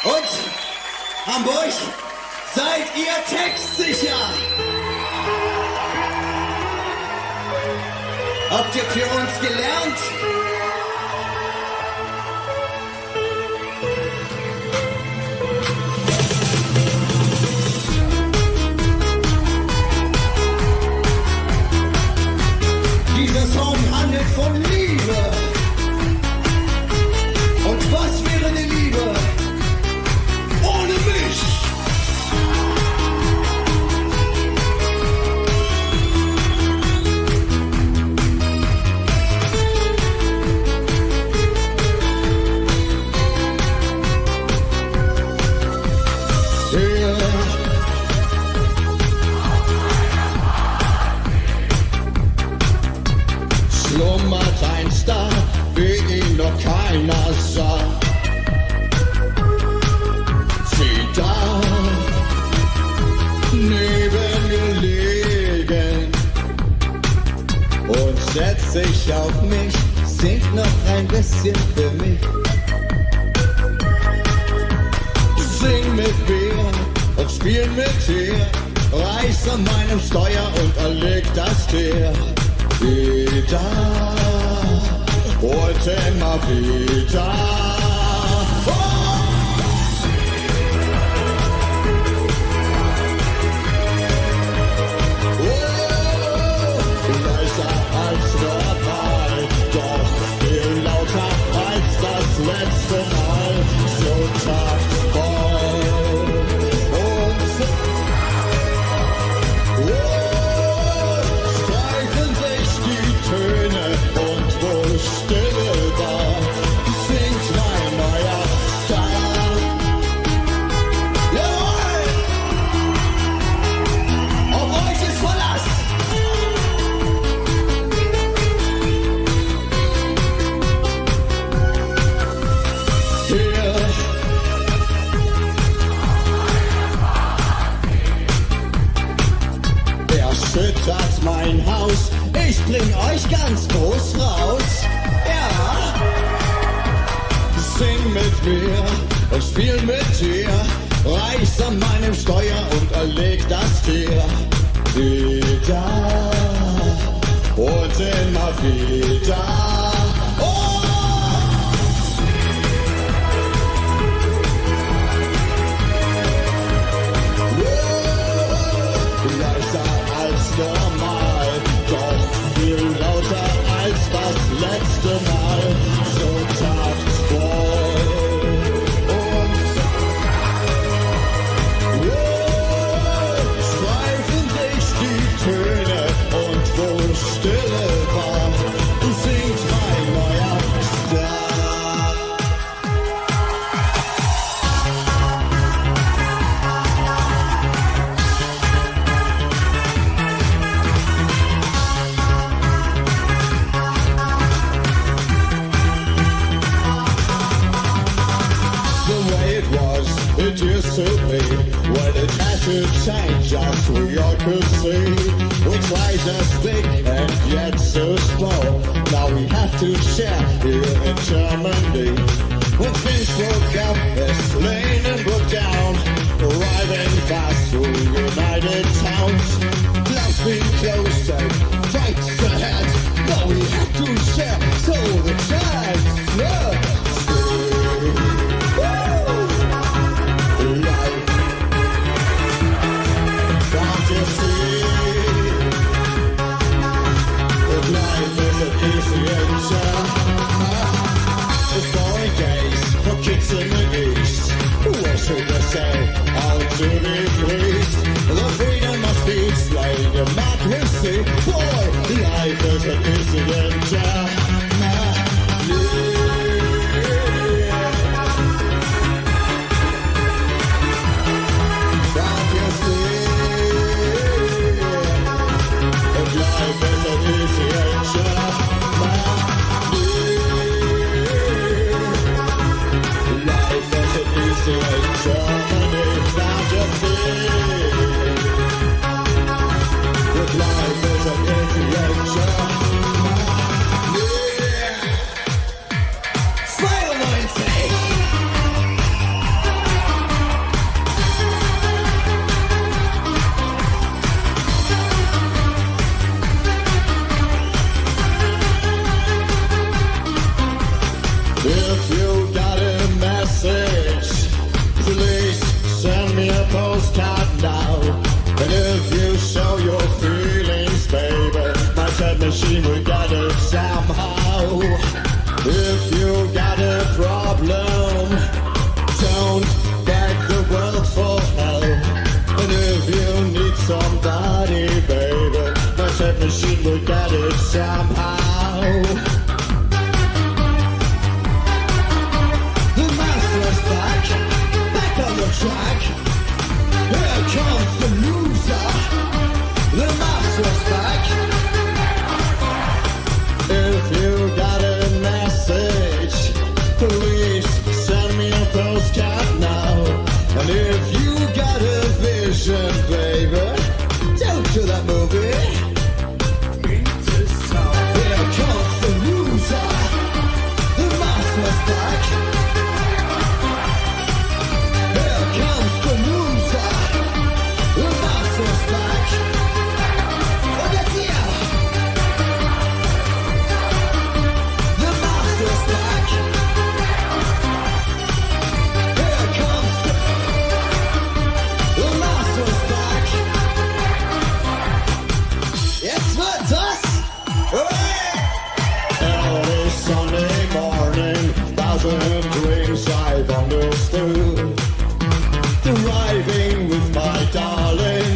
Und Hamburg, seid ihr textsicher? Habt ihr für uns gelernt? Dieser Song handelt von Liebe. Und was wäre die Liebe ohne mich? Schlummert ein Star, wie ihn noch keiner sah. Sie darf neben mir liegen und setzt sich auf mich, singt noch ein bisschen für mich. Sing mit mir und spiel mit dir, reiß an meinem Steuer und erleg das Tier. Wieder und immer wieder. Leiser als normal, doch viel lauter als das letzte Mal. So taktvoll und so. Streifen sich die Töne und wo Stille war, singt mein neuer Star. Jawohl! Auf euch ist Verlass! Hier erschüttert mein Haus, ich bring euch ganz groß raus. Ja, sing mit mir und spiel mit dir, reiß an meinem Steuer und erleg das Tier. Wieder und immer wieder. Oh! Leiser als normal, doch viel lauter als das letzte Mal. So taktvoll und so. Streifen sich die Töne und wo Stille war, singt mein neuer Star. It used to be when it had to change us, we all could see. We tried as big and yet so small. Now we have to share here in Germany. When things broke up, this lane and broke down, arriving fast through United Towns. Clubs being closed and fights ahead. Now we have to share, so the chance, yeah. Life isn't easy and it's boring days for kids in the east. What should I say? How to be pleased? The freedom of speech, like democracy. Boy, life isn't easy and life isn't easy and life isn't easy in Germany. Now just see. With life isn't easy in Germany. Yeah. 92. If you got a problem, don't beg the world for help. And if you need somebody, baby, my tape machine will get it somehow. The master's back on the track. Here comes the loser. The master's back. If you got a message, please send me a postcard now. And if you got a vision, baby, don't do that movie. Here comes the loser. The master's back. Here comes the loser. The master's back. Oh, that's here. The master's back. Here comes the master's back. It's with us. Early Sunday morning, thousand dreams I've understood. Driving with my darling,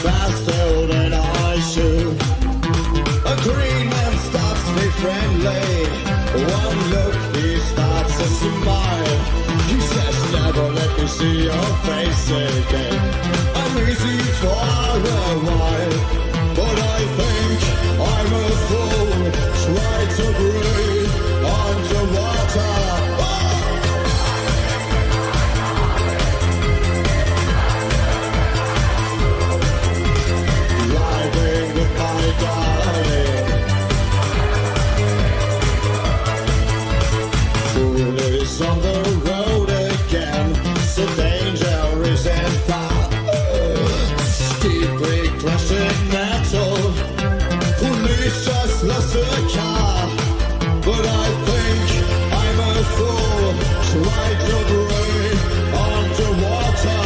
faster than I should. A green man stops me friendly. One look, he starts to smile. He says, never let me see your face again. I'm easy for a while, but I think I'm a fool. Try to breathe underwater. Driving with my darling. Fool is on the road again. So danger is in far. Steeply crushing metal. Police just lost a car. But I think I'm a fool. Try to breathe underwater.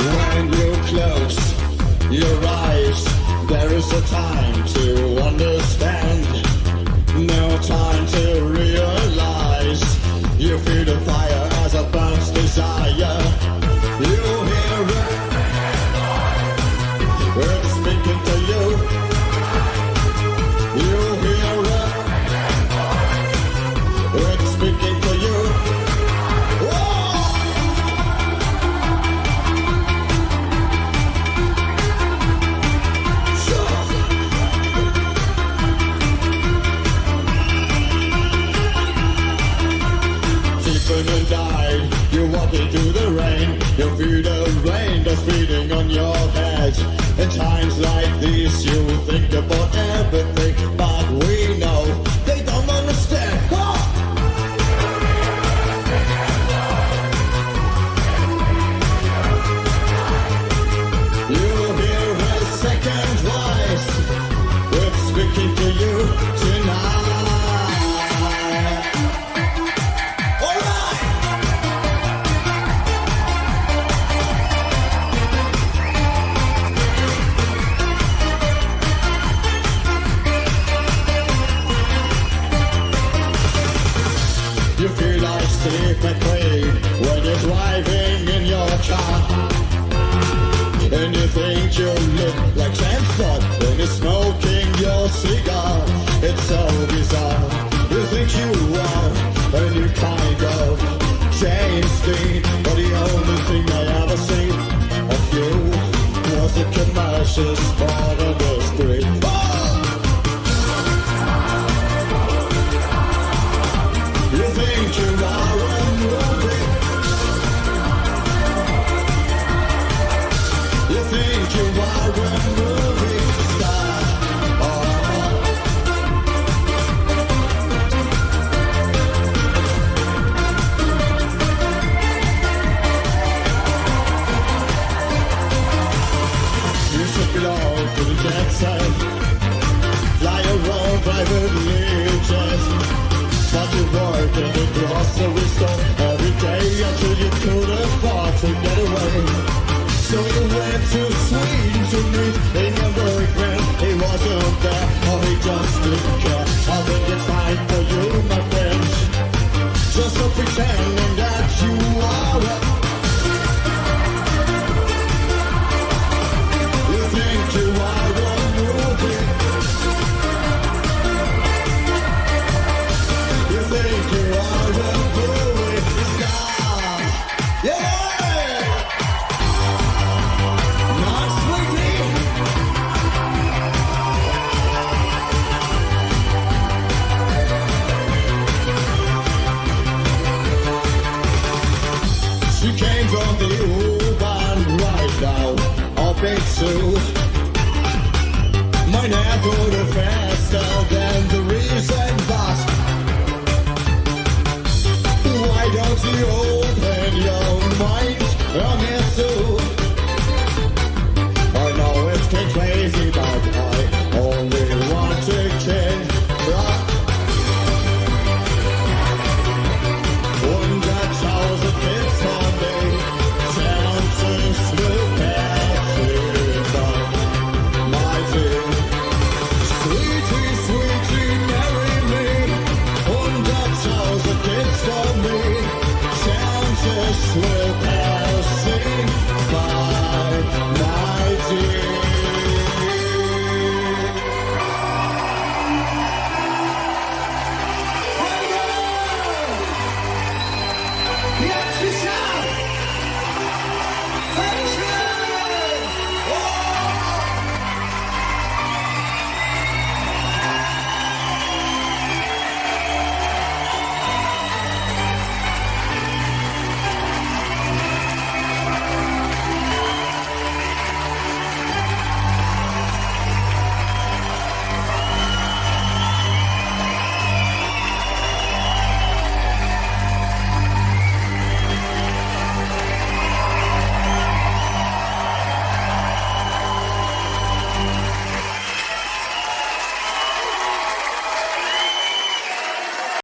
When you close your eyes, there is a time to understand, no time to realize. You feel the fire as a burns desire. You hear it speaking to you. You hear it speaking to you. Whoa! And died. You walk into the rain. You feel the rain that's beating on your head. In times like these, you think about everything, but we know they don't understand. You hear a second voice. It's speaking to you tonight. You feel like Steve McQueen when you're driving in your car. And you think you look like James Bond when you're smoking your cigar. It's so bizarre. You think you are a new kind of James Dean, but the only thing I ever seen of you was a commercial spot on the screen. You think you are a movie. You think you are a movie star. private leeches. But you worked in the grocery store every day until you could afford to get away. So you went to Sweden to meet a boyfriend. He wasn't there, or he just didn't care. I think it's fine for you, my friend, just for pretending that you are a... You think you are a movie. You think you are a movie star. Yeah! She came from the U-Bahn right now, auf mich zu. Mein Herz wurde fern.